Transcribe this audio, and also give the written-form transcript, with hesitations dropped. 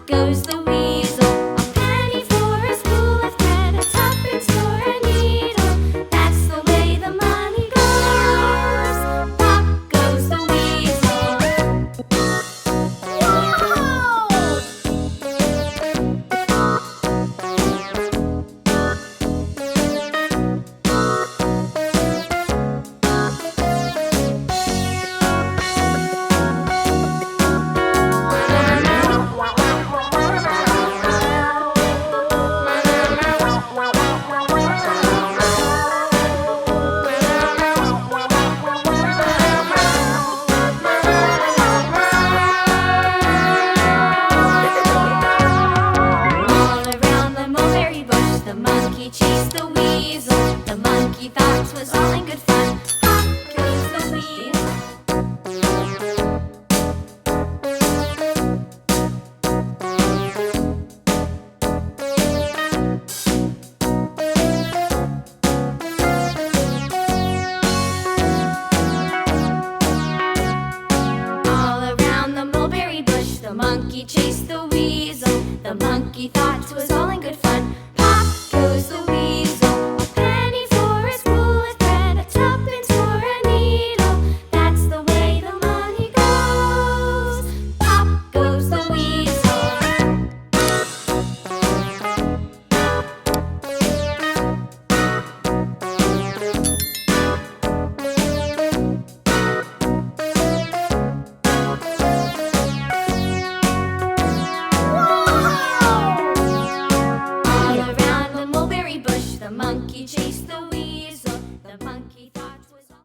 goes the weasel. A penny for a spool of thread, a tuppence for a needle. That's the way the money goes. Pop goes the weasel. All around the mulberry bush, the monkey chased the weasel. The monkey thought 'twas all in good fun. Pop goes the weasel. All around the mulberry bush, the monkey chased